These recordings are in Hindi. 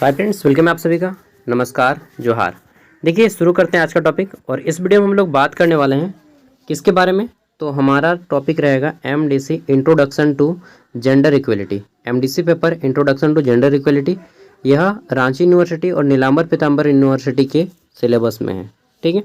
हाय फ्रेंड्स, वेलकम है आप सभी का। नमस्कार, जोहार। देखिए, शुरू करते हैं आज का टॉपिक। और इस वीडियो में हम लोग बात करने वाले हैं किसके बारे में। तो हमारा टॉपिक रहेगा MDC introduction to gender equality. MDC paper introduction to gender equality, यह रांची यूनिवर्सिटी और नीलांबर पीताम्बर यूनिवर्सिटी के सिलेबस में है। ठीक है,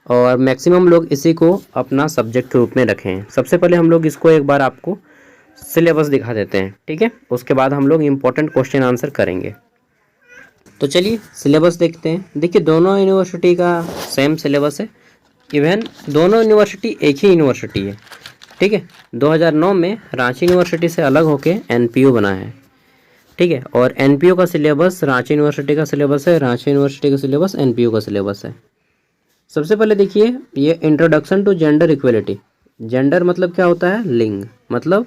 और मैक्सिमम लोग इसी को अपना सब्जेक्ट के रूप में रखे हैं। सबसे पहले हम लोग इसको एक बार आपको सिलेबस दिखा देते हैं। ठीक है, उसके बाद हम लोग इम्पोर्टेंट क्वेश्चन आंसर करेंगे। तो चलिए सिलेबस देखते हैं। देखिए, दोनों यूनिवर्सिटी का सेम सिलेबस है। इवन दोनों यूनिवर्सिटी एक ही यूनिवर्सिटी है। ठीक है, 2009 में रांची यूनिवर्सिटी से अलग होके एनपीयू बना है। ठीक है, और एनपीयू का सिलेबस रांची यूनिवर्सिटी का सिलेबस है, रांची यूनिवर्सिटी का सिलेबस एनपीयू का सिलेबस है। सबसे पहले देखिए, ये introduction to gender equality. Gender मतलब क्या होता है? लिंग। मतलब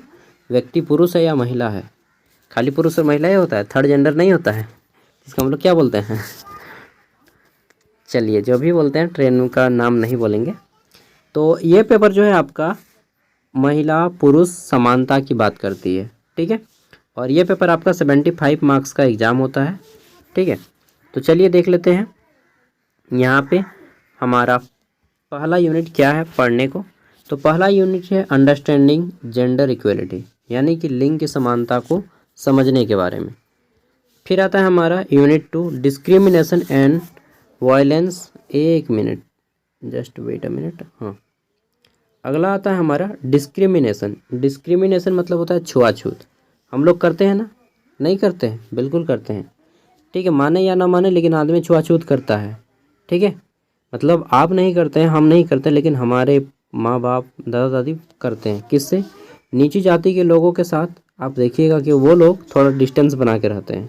व्यक्ति पुरुष है या महिला है। खाली पुरुष और महिला ही होता है, थर्ड जेंडर नहीं होता है। इसका हम लोग क्या बोलते हैं? चलिए, जो भी बोलते हैं, ट्रेन का नाम नहीं बोलेंगे। तो ये पेपर जो है आपका महिला पुरुष समानता की बात करती है। ठीक है, और ये पेपर आपका 75 मार्क्स का एग्ज़ाम होता है। ठीक है, तो चलिए देख लेते हैं यहाँ पे हमारा पहला यूनिट क्या है पढ़ने को। तो पहला यूनिट है अंडरस्टैंडिंग जेंडर इक्वलिटी, यानी कि लिंग की समानता को समझने के बारे में। फिर आता है हमारा यूनिट 2 डिस्क्रिमिनेशन एंड वायलेंस। एक minute, just wait a minute. हाँ, अगला आता है हमारा डिस्क्रिमिनेशन। डिस्क्रिमिनेशन मतलब होता है छुआछूत। हम लोग करते हैं ना? नहीं करते हैं? बिल्कुल करते हैं। ठीक है, माने या ना माने, लेकिन आदमी छुआछूत करता है। ठीक है, मतलब आप नहीं करते हैं, हम नहीं करते, लेकिन हमारे माँ बाप दादा दादी करते हैं। किससे? नीची जाति के लोगों के साथ। आप देखिएगा कि वो लोग थोड़ा डिस्टेंस बना के रहते हैं।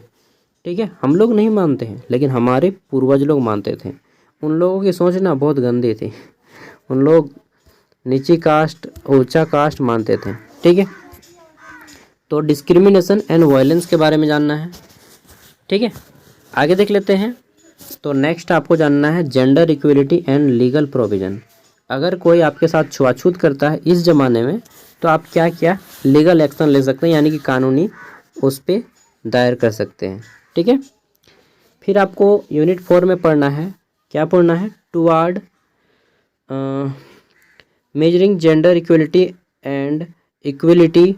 ठीक है, हम लोग नहीं मानते हैं, लेकिन हमारे पूर्वज लोग मानते थे। उन लोगों की सोच ना बहुत गंदी थी। उन लोग नीची कास्ट ऊंचा कास्ट मानते थे। ठीक है, तो डिस्क्रिमिनेशन एंड वायलेंस के बारे में जानना है। ठीक है, आगे देख लेते हैं। तो नेक्स्ट आपको जानना है gender equality and legal provision. अगर कोई आपके साथ छुआछूत करता है इस ज़माने में, तो आप क्या क्या लीगल एक्शन ले सकते हैं, यानी कि कानूनी उस पर दायर कर सकते हैं। ठीक है, फिर आपको यूनिट 4 में पढ़ना है। क्या पढ़ना है? Toward measuring gender equality and equality.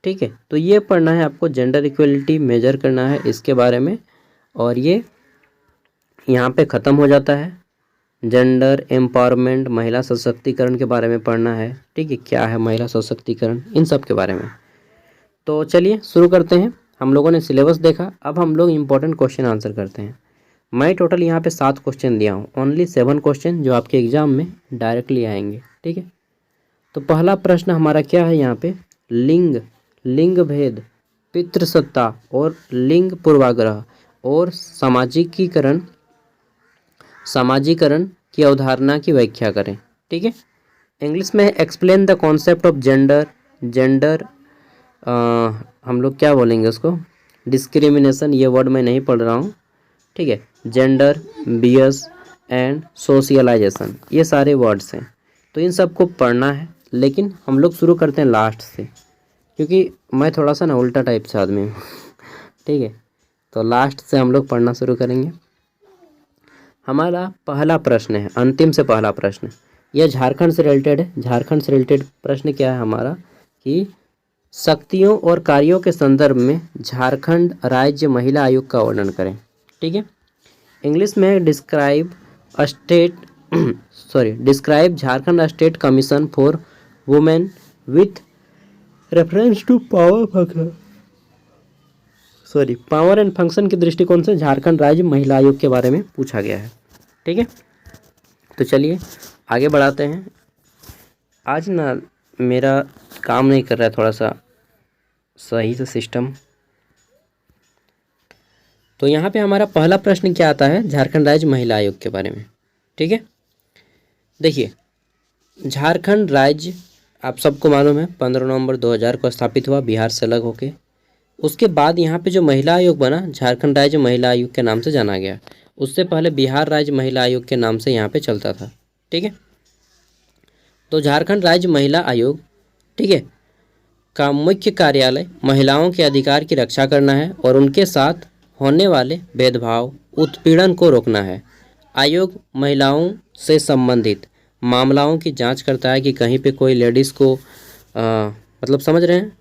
ठीक है, तो ये पढ़ना है आपको, जेंडर इक्वलिटी मेजर करना है इसके बारे में। और ये यहाँ पे ख़त्म हो जाता है। जेंडर एम्पावरमेंट, महिला सशक्तिकरण के बारे में पढ़ना है। ठीक है, क्या है महिला सशक्तिकरण, इन सब के बारे में। तो चलिए शुरू करते हैं। हम लोगों ने सिलेबस देखा, अब हम लोग इम्पोर्टेंट क्वेश्चन आंसर करते हैं। मैं टोटल यहाँ पे 7 क्वेश्चन दिया हूँ, ओनली 7 क्वेश्चन जो आपके एग्जाम में डायरेक्टली आएंगे। ठीक है, तो पहला प्रश्न हमारा क्या है यहाँ पे? लिंग, लिंग भेद, पितृसत्ता और लिंग पूर्वाग्रह और सामाजिकरण की अवधारणा की व्याख्या करें। ठीक है, इंग्लिश में explain the concept of gender. Gender हम लोग क्या बोलेंगे उसको? डिस्क्रिमिनेशन, ये वर्ड मैं नहीं पढ़ रहा हूँ। ठीक है, जेंडर, बियस एंड सोशलाइजेशन, ये सारे वर्ड्स हैं। तो इन सब को पढ़ना है, लेकिन हम लोग शुरू करते हैं लास्ट से, क्योंकि मैं थोड़ा सा ना उल्टा टाइप से आदमी हूँ। ठीक है, तो लास्ट से हम लोग पढ़ना शुरू करेंगे। हमारा पहला प्रश्न है, अंतिम से पहला प्रश्न, यह झारखंड से रिलेटेड है। झारखंड से रिलेटेड प्रश्न क्या है हमारा कि शक्तियों और कार्यों के संदर्भ में झारखंड राज्य महिला आयोग का वर्णन करें। ठीक है, इंग्लिश में describe Jharkhand state commission for women with reference to power and function के दृष्टिकोण से झारखंड राज्य महिला आयोग के बारे में पूछा गया है। ठीक है, तो चलिए आगे बढ़ाते हैं। आज ना मेरा काम नहीं कर रहा है थोड़ा सा सही से सिस्टम। तो यहाँ पे हमारा पहला प्रश्न क्या आता है? झारखंड राज्य महिला आयोग के बारे में। ठीक है, देखिए, झारखंड राज्य आप सबको मालूम है 15 नवंबर 2000 को स्थापित हुआ, बिहार से अलग होके। उसके बाद यहाँ पे जो महिला आयोग बना, झारखंड राज्य महिला आयोग के नाम से जाना गया। उससे पहले बिहार राज्य महिला आयोग के नाम से यहाँ पे चलता था। ठीक है, तो झारखंड राज्य महिला आयोग, ठीक है, का मुख्य कार्यालय महिलाओं के अधिकार की रक्षा करना है और उनके साथ होने वाले भेदभाव, उत्पीड़न को रोकना है। आयोग महिलाओं से संबंधित मामलों की जांच करता है कि कहीं पे कोई लेडीज़ को मतलब समझ रहे हैं,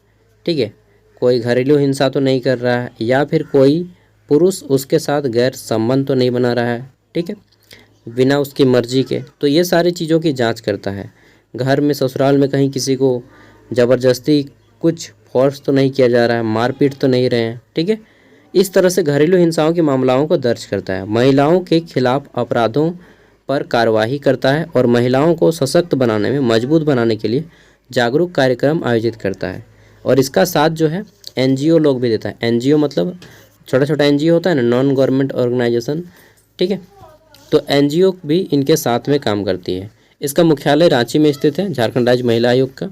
ठीक है, कोई घरेलू हिंसा तो नहीं कर रहा है या फिर कोई पुरुष उसके साथ गैर संबंध तो नहीं बना रहा है, ठीक है, बिना उसकी मर्जी के। तो ये सारी चीज़ों की जांच करता है। घर में, ससुराल में कहीं किसी को ज़बरदस्ती कुछ फोर्स तो नहीं किया जा रहा है, मारपीट तो नहीं रहे हैं, ठीक है। इस तरह से घरेलू हिंसाओं के मामलों को दर्ज करता है। महिलाओं के खिलाफ अपराधों पर कार्रवाई करता है और महिलाओं को सशक्त बनाने में, मजबूत बनाने के लिए जागरूक कार्यक्रम आयोजित करता है। और इसका साथ जो है एनजीओ लोग भी देता है। एनजीओ मतलब छोटा छोटा एनजीओ होता है ना, नॉन गवर्नमेंट ऑर्गेनाइजेशन, ठीक है, तो एनजीओ भी इनके साथ में काम करती है। इसका मुख्यालय रांची में स्थित है, झारखंड राज्य महिला आयोग का।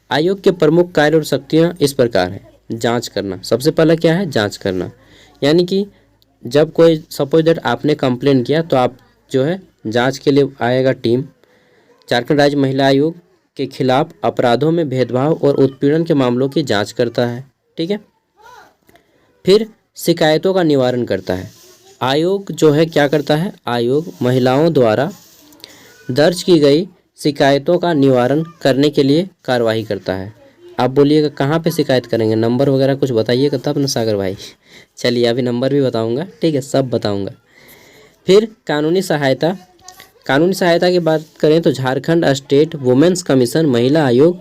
आयोग के प्रमुख कार्य और शक्तियाँ इस प्रकार है। जांच करना, सबसे पहला क्या है, जांच करना, यानी कि जब कोई सपोज दैट आपने कंप्लेन किया तो आप जो है जांच के लिए आएगा टीम। झारखंड राज्य महिला आयोग के खिलाफ अपराधों में भेदभाव और उत्पीड़न के मामलों की जांच करता है, ठीक है। फिर शिकायतों का निवारण करता है। आयोग जो है क्या करता है, आयोग महिलाओं द्वारा दर्ज की गई शिकायतों का निवारण करने के लिए कार्रवाई करता है। आप बोलिएगा कहाँ पे शिकायत करेंगे, नंबर वगैरह कुछ बताइएगा तब ना सागर भाई। चलिए अभी नंबर भी बताऊंगा, ठीक है, सब बताऊंगा। फिर कानूनी सहायता। कानूनी सहायता की बात करें तो झारखंड स्टेट वुमेन्स कमीशन महिला आयोग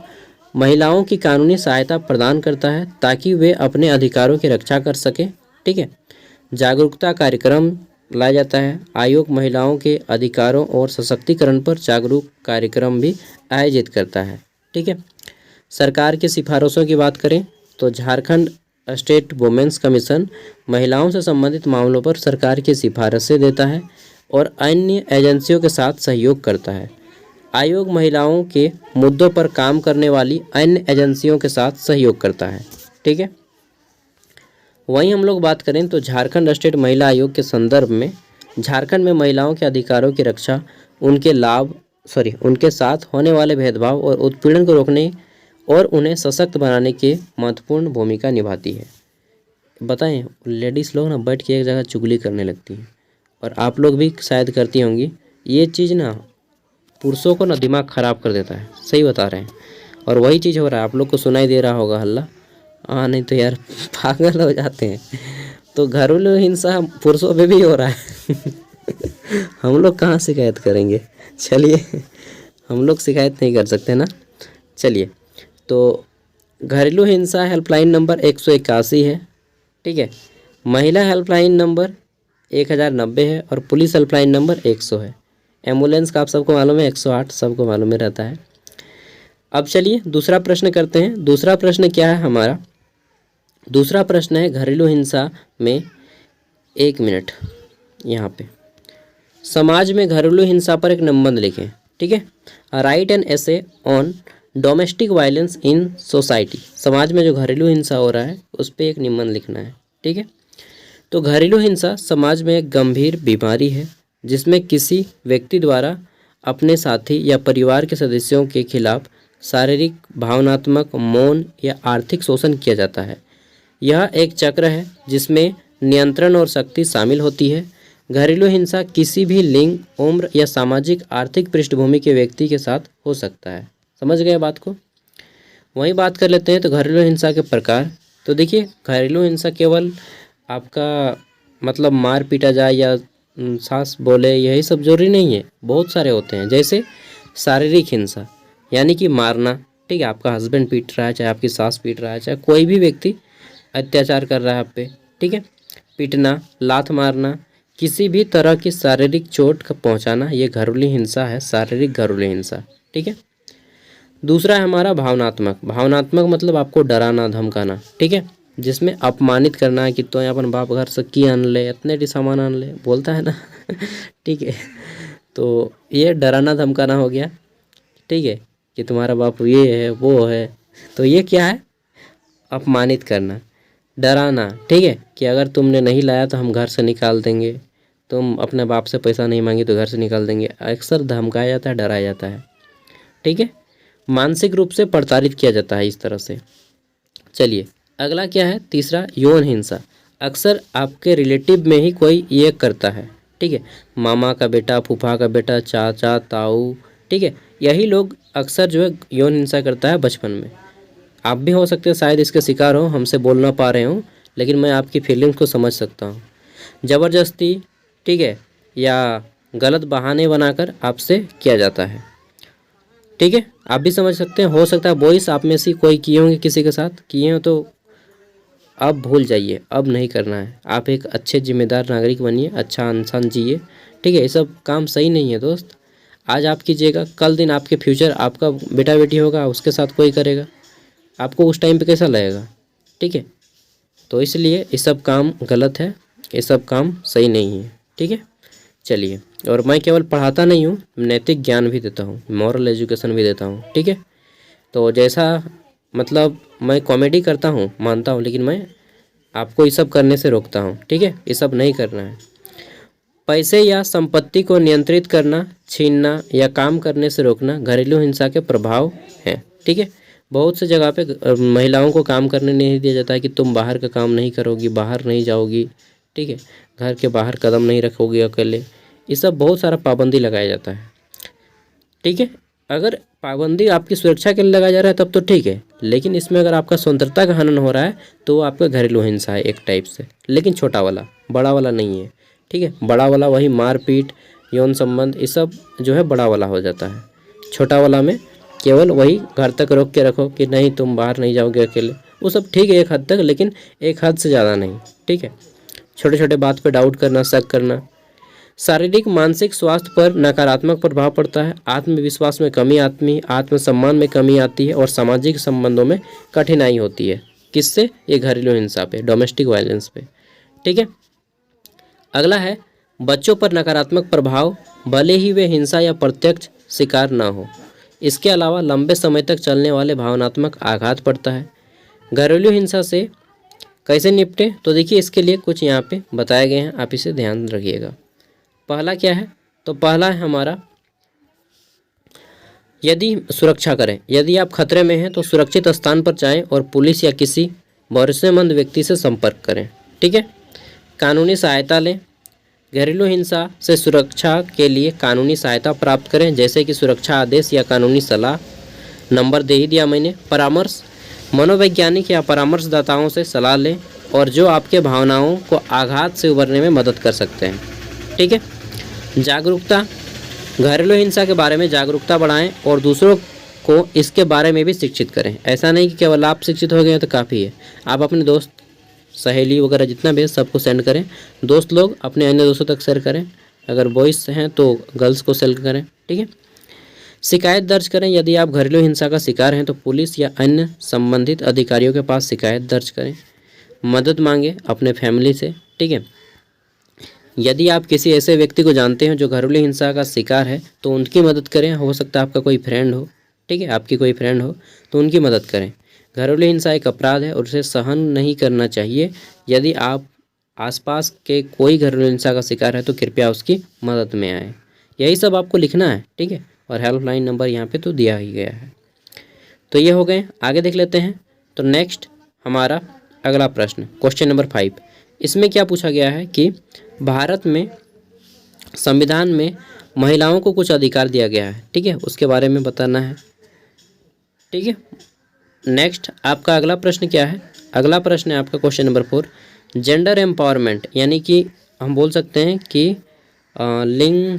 महिलाओं की कानूनी सहायता प्रदान करता है ताकि वे अपने अधिकारों की रक्षा कर सकें, ठीक है। जागरूकता कार्यक्रम लाया जाता है। आयोग महिलाओं के अधिकारों और सशक्तिकरण पर जागरूक कार्यक्रम भी आयोजित करता है, ठीक है। सरकार की सिफारिशों की बात करें तो झारखंड स्टेट वुमेन्स कमीशन महिलाओं से संबंधित मामलों पर सरकार की सिफारिशें देता है और अन्य एजेंसियों के साथ सहयोग करता है। आयोग महिलाओं के मुद्दों पर काम करने वाली अन्य एजेंसियों के साथ सहयोग करता है, ठीक है। वहीं हम लोग बात करें तो झारखंड स्टेट महिला आयोग के संदर्भ में झारखंड में महिलाओं के अधिकारों की रक्षा, उनके साथ होने वाले भेदभाव और उत्पीड़न को रोकने और उन्हें सशक्त बनाने की महत्वपूर्ण भूमिका निभाती है। बताएं, लेडीज़ लोग ना बैठ के एक जगह चुगली करने लगती हैं और आप लोग भी शायद करती होंगी। ये चीज़ ना पुरुषों को ना दिमाग ख़राब कर देता है, सही बता रहे हैं। और वही चीज़ हो रहा है, आप लोग को सुनाई दे रहा होगा हल्ला, हाँ नहीं तो यार पागल हो जाते हैं। तो घरेलू हिंसा पुरुषों पे भी हो रहा है। हम लोग कहाँ शिकायत करेंगे, चलिए हम लोग शिकायत नहीं कर सकते ना। चलिए, तो घरेलू हिंसा हेल्पलाइन नंबर 181 है, ठीक है। महिला हेल्पलाइन नंबर 1090 है और पुलिस हेल्पलाइन नंबर 100 है। एम्बुलेंस का आप सबको मालूम है 108 सबको मालूम है रहता है। अब चलिए दूसरा प्रश्न करते हैं। दूसरा प्रश्न क्या है हमारा, दूसरा प्रश्न है घरेलू हिंसा में, 1 मिनट यहाँ पे, समाज में घरेलू हिंसा पर एक निबंध लिखें, ठीक है। Right an essay on domestic violence in society. समाज में जो घरेलू हिंसा हो रहा है उस पर एक निबंध लिखना है, ठीक है। तो घरेलू हिंसा समाज में एक गंभीर बीमारी है जिसमें किसी व्यक्ति द्वारा अपने साथी या परिवार के सदस्यों के खिलाफ शारीरिक, भावनात्मक, मौन या आर्थिक शोषण किया जाता है। यह एक चक्र है जिसमें नियंत्रण और शक्ति शामिल होती है। घरेलू हिंसा किसी भी लिंग, उम्र या सामाजिक आर्थिक पृष्ठभूमि के व्यक्ति के साथ हो सकता है। समझ गए बात को। वहीं बात कर लेते हैं तो घरेलू हिंसा के प्रकार। तो देखिए, घरेलू हिंसा केवल आपका मतलब मार पीटा जाए या सास बोले यही सब जरूरी नहीं है, बहुत सारे होते हैं। जैसे शारीरिक हिंसा यानी कि मारना, ठीक है, आपका हस्बैंड पीट रहा है, चाहे आपकी सास पीट रहा है, चाहे कोई भी व्यक्ति अत्याचार कर रहा है आप पे, ठीक है, पीटना, लात मारना, किसी भी तरह की शारीरिक चोट का पहुंचाना, ये घरेलू हिंसा है, शारीरिक घरेलू हिंसा, ठीक है। दूसरा है हमारा भावनात्मक। भावनात्मक मतलब आपको डराना, धमकाना, ठीक है, जिसमें अपमानित करना है कि तो अपन बाप घर से की आन ले, इतने डी सामान आन ले, बोलता है ना। ठीक है, तो ये डराना धमकाना हो गया, ठीक है, कि तुम्हारा बाप ये है वो है। तो ये क्या है, अपमानित करना, डराना, ठीक है, कि अगर तुमने नहीं लाया तो हम घर से निकाल देंगे, तुम अपने बाप से पैसा नहीं मांगी तो घर से निकाल देंगे। अक्सर धमकाया जाता है, डराया जाता है, ठीक है। मानसिक रूप से प्रताड़ित किया जाता है इस तरह से। चलिए अगला क्या है, तीसरा यौन हिंसा। अक्सर आपके रिलेटिव में ही कोई ये करता है, ठीक है, मामा का बेटा, फूफा का बेटा, चाचा, ताऊ, ठीक है, यही लोग अक्सर जो है यौन हिंसा करता है बचपन में। आप भी हो सकते हैं शायद इसके शिकार हो, हमसे बोल ना पा रहे हो, लेकिन मैं आपकी फीलिंग्स को समझ सकता हूँ। ज़बरदस्ती, ठीक है, या गलत बहाने बनाकर आपसे किया जाता है, ठीक है, आप भी समझ सकते हैं। हो सकता है बॉयस आप में से कोई किए होंगे, किसी के साथ किए हो, तो अब भूल जाइए, अब नहीं करना है। आप एक अच्छे जिम्मेदार नागरिक बनिए, अच्छा इंसान जिए, ठीक है। ये सब काम सही नहीं है दोस्त। आज आप कीजिएगा, कल दिन आपके फ्यूचर, आपका बेटा बेटी होगा, उसके साथ कोई करेगा, आपको उस टाइम पे कैसा लगेगा, ठीक है। तो इसलिए ये सब काम गलत है, ये सब काम सही नहीं है, ठीक है। चलिए, और मैं केवल पढ़ाता नहीं हूँ, नैतिक ज्ञान भी देता हूँ, मॉरल एजुकेशन भी देता हूँ, ठीक है। तो जैसा मतलब मैं कॉमेडी करता हूँ मानता हूँ, लेकिन मैं आपको ये सब करने से रोकता हूँ, ठीक है। ये सब नहीं करना है। पैसे या संपत्ति को नियंत्रित करना, छीनना या काम करने से रोकना घरेलू हिंसा के प्रभाव हैं, ठीक है। बहुत से जगह पे महिलाओं को काम करने नहीं दिया जाता है कि तुम बाहर का काम नहीं करोगी, बाहर नहीं जाओगी, ठीक है, घर के बाहर कदम नहीं रखोगी अकेले। ये सब बहुत सारा पाबंदी लगाया जाता है, ठीक है। अगर पाबंदी आपकी सुरक्षा के लिए लगाया जा रहा है तब तो ठीक है, लेकिन इसमें अगर आपका स्वतंत्रता का हनन हो रहा है तो वो आपका घरेलू हिंसा है एक टाइप से, लेकिन छोटा वाला, बड़ा वाला नहीं है, ठीक है। बड़ा वाला वही मारपीट, यौन संबंध, ये सब जो है बड़ा वाला हो जाता है। छोटा वाला में केवल वही घर तक रोक के रखो कि नहीं तुम बाहर नहीं जाओगे अकेले, वो सब ठीक है एक हद तक, लेकिन एक हद से ज़्यादा नहीं, ठीक है। छोटे छोटे बात पे डाउट करना, शक करना। शारीरिक मानसिक स्वास्थ्य पर नकारात्मक प्रभाव पड़ता है, आत्मविश्वास में कमी आती है, आत्मसम्मान में कमी आती है और सामाजिक संबंधों में कठिनाई होती है। किससे? ये घरेलू हिंसा पे, डोमेस्टिक वायलेंस पे, ठीक है। अगला है बच्चों पर नकारात्मक प्रभाव, भले ही वे हिंसा या प्रत्यक्ष शिकार ना हो, इसके अलावा लंबे समय तक चलने वाले भावनात्मक आघात पड़ता है। घरेलू हिंसा से कैसे निपटें, तो देखिए इसके लिए कुछ यहाँ पे बताए गए हैं, आप इसे ध्यान रखिएगा। पहला क्या है, तो पहला है हमारा, यदि सुरक्षा करें, यदि आप खतरे में हैं तो सुरक्षित स्थान पर जाएं और पुलिस या किसी भरोसेमंद व्यक्ति से संपर्क करें, ठीक है। कानूनी सहायता लें, घरेलू हिंसा से सुरक्षा के लिए कानूनी सहायता प्राप्त करें, जैसे कि सुरक्षा आदेश या कानूनी सलाह, नंबर दे ही दिया मैंने। परामर्श, मनोवैज्ञानिक या परामर्शदाताओं से सलाह लें और जो आपके भावनाओं को आघात से उबरने में मदद कर सकते हैं, ठीक है। जागरूकता, घरेलू हिंसा के बारे में जागरूकता बढ़ाएं और दूसरों को इसके बारे में भी शिक्षित करें। ऐसा नहीं कि केवल आप शिक्षित हो गए हैं तो काफ़ी है, आप अपने दोस्त, सहेली वगैरह जितना भी है सबको सेंड करें। दोस्त लोग अपने अन्य दोस्तों तक शेयर करें, अगर बॉयज़ हैं तो गर्ल्स को सेंड करें, ठीक है। शिकायत दर्ज करें, यदि आप घरेलू हिंसा का शिकार हैं तो पुलिस या अन्य संबंधित अधिकारियों के पास शिकायत दर्ज करें। मदद मांगें अपने फैमिली से, ठीक है। यदि आप किसी ऐसे व्यक्ति को जानते हैं जो घरेलू हिंसा का शिकार है तो उनकी मदद करें। हो सकता है आपका कोई फ्रेंड हो, ठीक है, आपकी कोई फ्रेंड हो तो उनकी मदद करें। घरेलू हिंसा एक अपराध है और उसे सहन नहीं करना चाहिए। यदि आप आसपास के कोई घरेलू हिंसा का शिकार है तो कृपया उसकी मदद में आएँ। यही सब आपको लिखना है, ठीक है, और हेल्पलाइन नंबर यहाँ पे तो दिया ही गया है। तो ये हो गए, आगे देख लेते हैं। तो नेक्स्ट हमारा अगला प्रश्न, क्वेश्चन नंबर 5, इसमें क्या पूछा गया है कि भारत में संविधान में महिलाओं को कुछ अधिकार दिया गया है, ठीक है, उसके बारे में बताना है, ठीक है। नेक्स्ट आपका अगला प्रश्न क्या है, अगला प्रश्न है आपका क्वेश्चन नंबर 4, जेंडर एम्पावरमेंट, यानी कि हम बोल सकते हैं कि लिंग,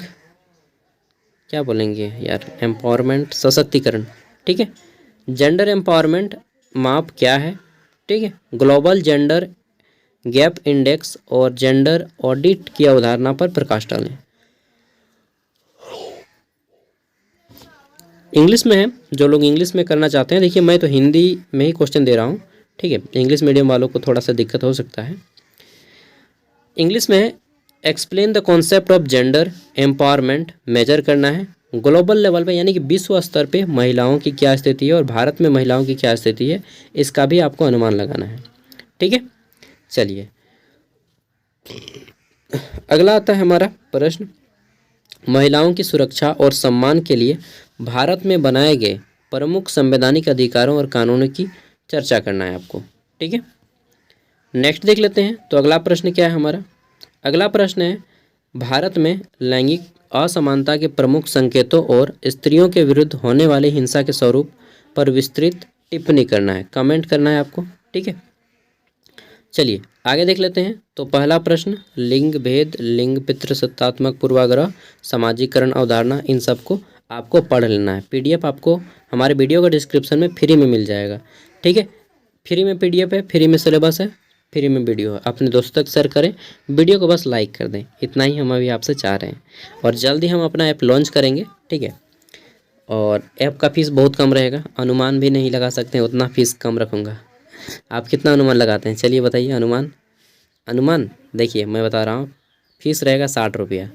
क्या बोलेंगे यार, एम्पावरमेंट, सशक्तिकरण, ठीक है। जेंडर एम्पावरमेंट माप क्या है, ठीक है। ग्लोबल जेंडर गैप इंडेक्स और जेंडर ऑडिट की अवधारणा पर प्रकाश डालें। इंग्लिश में है, जो लोग इंग्लिश में करना चाहते हैं, देखिए मैं तो हिंदी में ही क्वेश्चन दे रहा हूँ, ठीक है, इंग्लिश मीडियम वालों को थोड़ा सा दिक्कत हो सकता है। इंग्लिश में है, explain the concept of gender empowerment, measure करना है ग्लोबल लेवल पे, यानी कि विश्व स्तर पे महिलाओं की क्या स्थिति है और भारत में महिलाओं की क्या स्थिति है, इसका भी आपको अनुमान लगाना है, ठीक है। चलिए अगला आता है हमारा प्रश्न, महिलाओं की सुरक्षा और सम्मान के लिए भारत में बनाए गए प्रमुख संवैधानिक अधिकारों और कानूनों की चर्चा करना है आपको। ठीक है, नेक्स्ट देख लेते हैं। तो अगला प्रश्न क्या है हमारा? अगला प्रश्न है, भारत में लैंगिक असमानता के प्रमुख संकेतों और स्त्रियों के विरुद्ध होने वाली हिंसा के स्वरूप पर विस्तृत टिप्पणी करना है, कमेंट करना है आपको। ठीक है, चलिए आगे देख लेते हैं। तो पहला प्रश्न, लिंग भेद, लिंग पितृसत्तात्मक पूर्वाग्रह, सामाजिकरण अवधारणा, इन सबको आपको पढ़ लेना है। पीडीएफ आपको हमारे वीडियो का डिस्क्रिप्शन में फ्री में मिल जाएगा। ठीक है, फ्री में पीडीएफ है, फ्री में सिलेबस है, फ्री में वीडियो है। अपने दोस्तों तक शेयर करें, वीडियो को बस लाइक कर दें, इतना ही हम अभी आपसे चाह रहे हैं। और जल्दी हम अपना ऐप लॉन्च करेंगे। ठीक है, और ऐप का फीस बहुत कम रहेगा, अनुमान भी नहीं लगा सकते हैं, उतना फीस कम रखूँगा। आप कितना अनुमान लगाते हैं? चलिए बताइए अनुमान देखिए मैं बता रहा हूँ, फीस रहेगा 60 रुपया।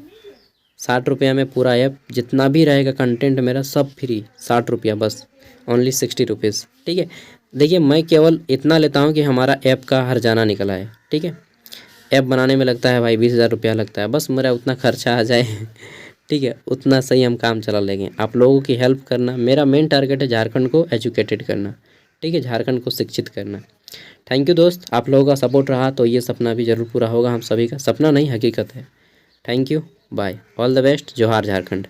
60 रुपया में पूरा ऐप जितना भी रहेगा कंटेंट मेरा सब फ्री, 60 रुपया बस, ओनली 60 रुपीज़। ठीक है, देखिए मैं केवल इतना लेता हूँ कि हमारा ऐप का हर जाना निकला है। ठीक है, ऐप बनाने में लगता है भाई 20,000 रुपया लगता है, बस मेरा उतना खर्चा आ जाए ठीक है, उतना सही हम काम चला लेंगे। आप लोगों की हेल्प करना मेरा मेन टारगेट है, झारखंड को एजुकेटेड करना। ठीक है, झारखंड को शिक्षित करना। थैंक यू दोस्त, आप लोगों का सपोर्ट रहा तो ये सपना भी ज़रूर पूरा होगा। हम सभी का सपना नहीं, हकीकत है। Thank you, bye, all the best, जोहार झारखंड।